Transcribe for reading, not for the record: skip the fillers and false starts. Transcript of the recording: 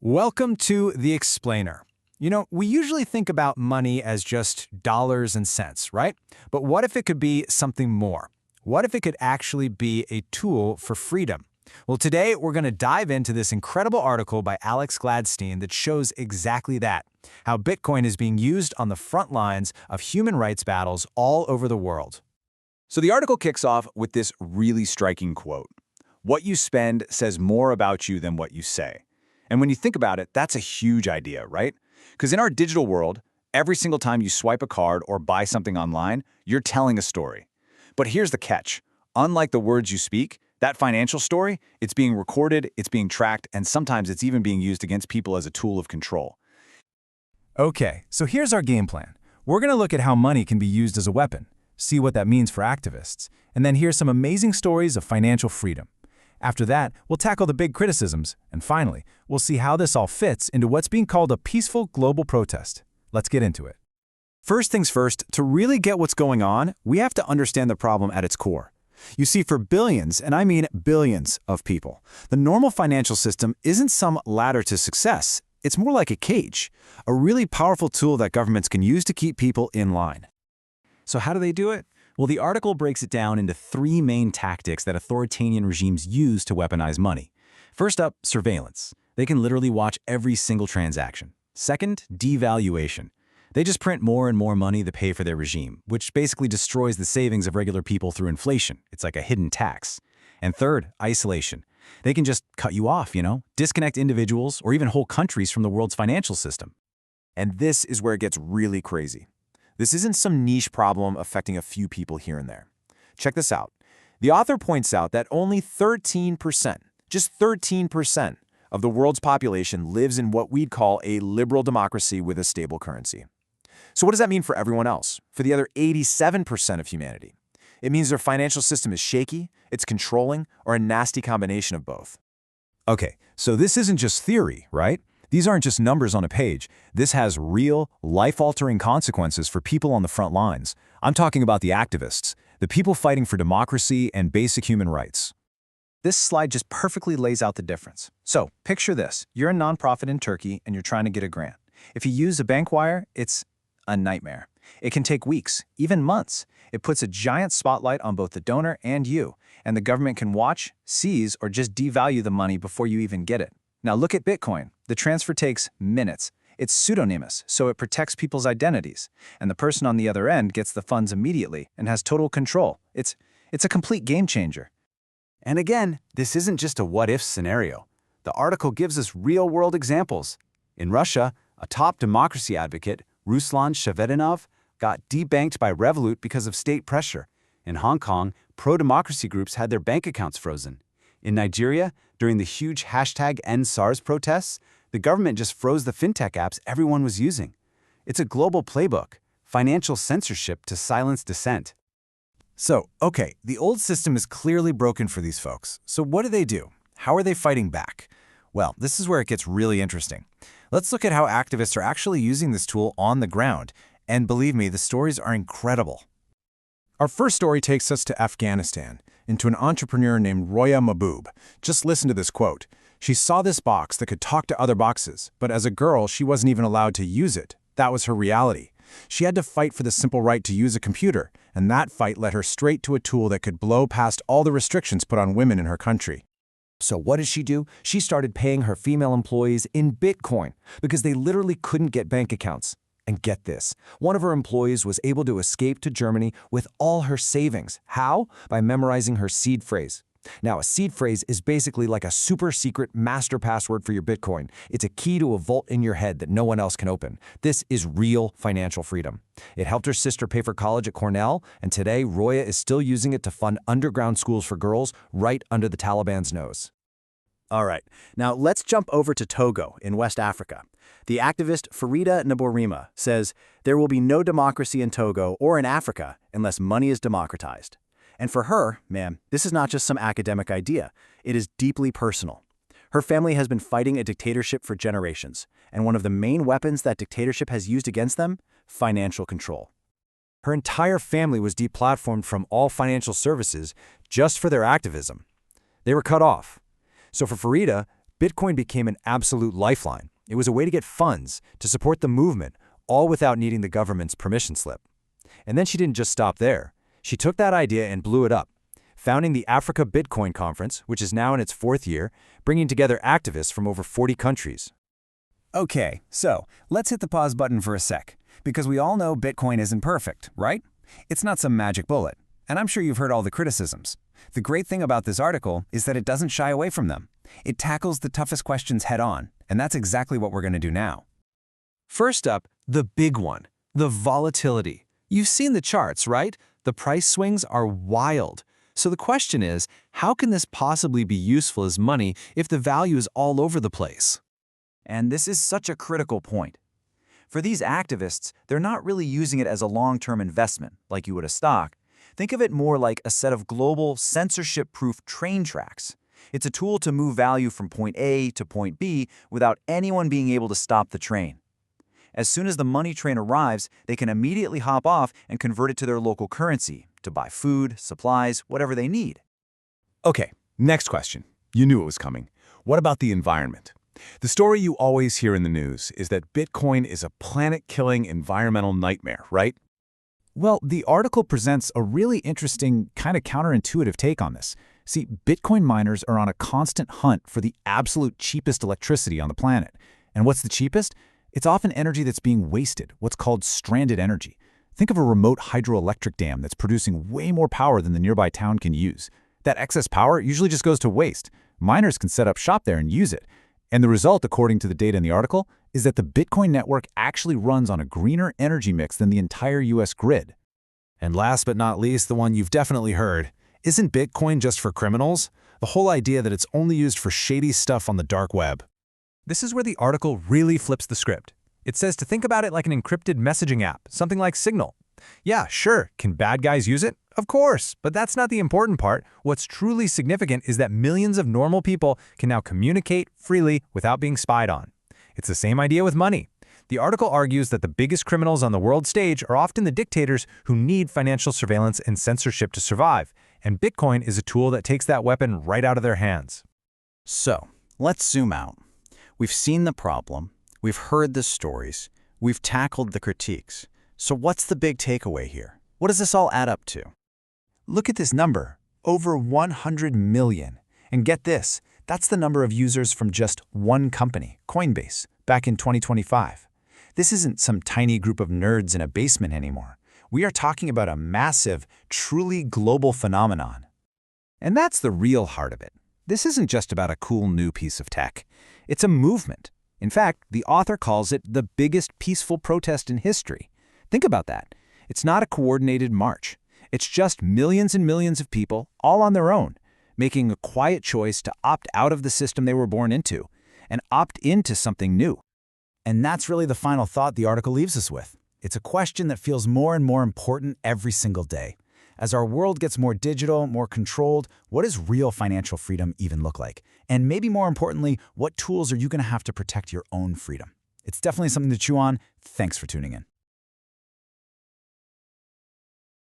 Welcome to The Explainer. We usually think about money as just dollars and cents, right? But what if it could be something more? What if it could actually be a tool for freedom? Well, today we're going to dive into this incredible article by Alex Gladstein that shows exactly that, how Bitcoin is being used on the front lines of human rights battles all over the world. So the article kicks off with this really striking quote. What you spend says more about you than what you say. And when you think about it, that's a huge idea, right? Because in our digital world, every single time you swipe a card or buy something online, you're telling a story. But here's the catch. Unlike the words you speak, that financial story, it's being recorded, it's being tracked, and sometimes it's even being used against people as a tool of control. Okay, so here's our game plan. We're going to look at how money can be used as a weapon, see what that means for activists, and then hear some amazing stories of financial freedom. After that, we'll tackle the big criticisms, and finally, we'll see how this all fits into what's being called a peaceful global protest. Let's get into it. First things first, to really get what's going on, we have to understand the problem at its core. You see, for billions, and I mean billions of people, the normal financial system isn't some ladder to success. It's more like a cage, a really powerful tool that governments can use to keep people in line. So how do they do it? Well, the article breaks it down into three main tactics that authoritarian regimes use to weaponize money. First up, surveillance. They can literally watch every single transaction. Second, devaluation. They just print more and more money to pay for their regime, which basically destroys the savings of regular people through inflation. It's like a hidden tax. And third, isolation. They can just cut you off, disconnect individuals or even whole countries from the world's financial system. And this is where it gets really crazy. This isn't some niche problem affecting a few people here and there. Check this out. The author points out that only 13%, just 13%, of the world's population lives in what we'd call a liberal democracy with a stable currency. So what does that mean for everyone else, for the other 87% of humanity? It means their financial system is shaky, it's controlling, or a nasty combination of both. Okay, so this isn't just theory, right? These aren't just numbers on a page. This has real, life-altering consequences for people on the front lines. I'm talking about the activists, the people fighting for democracy and basic human rights. This slide just perfectly lays out the difference. So, picture this. You're a nonprofit in Turkey and you're trying to get a grant. If you use a bank wire, it's a nightmare. It can take weeks, even months. It puts a giant spotlight on both the donor and you, and the government can watch, seize, or just devalue the money before you even get it. Now look at Bitcoin. The transfer takes minutes. It's pseudonymous, so it protects people's identities, and the person on the other end gets the funds immediately and has total control. It's a complete game changer. And again, this isn't just a what-if scenario. The article gives us real-world examples. In Russia, a top democracy advocate, Ruslan Shevardnadze, got debanked by Revolut because of state pressure. In Hong Kong, pro-democracy groups had their bank accounts frozen. In Nigeria, during the huge #EndSARS protests, the government just froze the fintech apps everyone was using. It's a global playbook, financial censorship to silence dissent. So, okay, the old system is clearly broken for these folks. So what do? How are they fighting back? Well, this is where it gets really interesting. Let's look at how activists are actually using this tool on the ground. And believe me, the stories are incredible. Our first story takes us to Afghanistan, into an entrepreneur named Roya Mahboob. Just listen to this quote. She saw this box that could talk to other boxes, but as a girl, she wasn't even allowed to use it. That was her reality. She had to fight for the simple right to use a computer, and that fight led her straight to a tool that could blow past all the restrictions put on women in her country. So what did she do? She started paying her female employees in Bitcoin because they literally couldn't get bank accounts. And get this, one of her employees was able to escape to Germany with all her savings. How? By memorizing her seed phrase. Now, a seed phrase is basically like a super secret master password for your Bitcoin. It's a key to a vault in your head that no one else can open. This is real financial freedom. It helped her sister pay for college at Cornell, and today Roya is still using it to fund underground schools for girls right under the Taliban's nose. All right, now let's jump over to Togo in West Africa. The activist Farida Naborima says there will be no democracy in Togo or in Africa unless money is democratized. And for her, man, this is not just some academic idea. It is deeply personal. Her family has been fighting a dictatorship for generations, and one of the main weapons that dictatorship has used against them, financial control. Her entire family was deplatformed from all financial services just for their activism. They were cut off. So for Farida, Bitcoin became an absolute lifeline. It was a way to get funds to support the movement, all without needing the government's permission slip. And then she didn't just stop there. She took that idea and blew it up, founding the Africa Bitcoin Conference, which is now in its 4th year, bringing together activists from over 40 countries. Okay, so let's hit the pause button for a sec, because we all know Bitcoin isn't perfect, right? It's not some magic bullet, and I'm sure you've heard all the criticisms. The great thing about this article is that it doesn't shy away from them. It tackles the toughest questions head-on, and that's exactly what we're going to do now. First up, the big one, the volatility. You've seen the charts, right? The price swings are wild. So the question is, how can this possibly be useful as money if the value is all over the place? And this is such a critical point. For these activists, they're not really using it as a long-term investment, like you would a stock. Think of it more like a set of global, censorship-proof train tracks. It's a tool to move value from point A to point B without anyone being able to stop the train. As soon as the money train arrives, they can immediately hop off and convert it to their local currency to buy food, supplies, whatever they need. Okay, next question. You knew it was coming. What about the environment? The story you always hear in the news is that Bitcoin is a planet-killing environmental nightmare, right? Well, the article presents a really interesting, kind of counterintuitive take on this. See, Bitcoin miners are on a constant hunt for the absolute cheapest electricity on the planet. And what's the cheapest? It's often energy that's being wasted, what's called stranded energy. Think of a remote hydroelectric dam that's producing way more power than the nearby town can use. That excess power usually just goes to waste. Miners can set up shop there and use it. And the result, according to the data in the article, is that the Bitcoin network actually runs on a greener energy mix than the entire US grid. And last but not least, the one you've definitely heard, isn't Bitcoin just for criminals? The whole idea that it's only used for shady stuff on the dark web. This is where the article really flips the script. It says to think about it like an encrypted messaging app, something like Signal. Yeah, sure, can bad guys use it? Of course, but that's not the important part. What's truly significant is that millions of normal people can now communicate freely without being spied on. It's the same idea with money. The article argues that the biggest criminals on the world stage are often the dictators who need financial surveillance and censorship to survive, and Bitcoin is a tool that takes that weapon right out of their hands. So, let's zoom out. We've seen the problem, we've heard the stories, we've tackled the critiques. So what's the big takeaway here? What does this all add up to? Look at this number, over 100 million. And get this, that's the number of users from just one company, Coinbase, back in 2025. This isn't some tiny group of nerds in a basement anymore. We are talking about a massive, truly global phenomenon. And that's the real heart of it. This isn't just about a cool new piece of tech. It's a movement. In fact, the author calls it the biggest peaceful protest in history. Think about that. It's not a coordinated march. It's just millions and millions of people, all on their own, making a quiet choice to opt out of the system they were born into and opt into something new. And that's really the final thought the article leaves us with. It's a question that feels more and more important every single day. As our world gets more digital, more controlled, what does real financial freedom even look like? And maybe more importantly, what tools are you going to have to protect your own freedom? It's definitely something to chew on. Thanks for tuning in.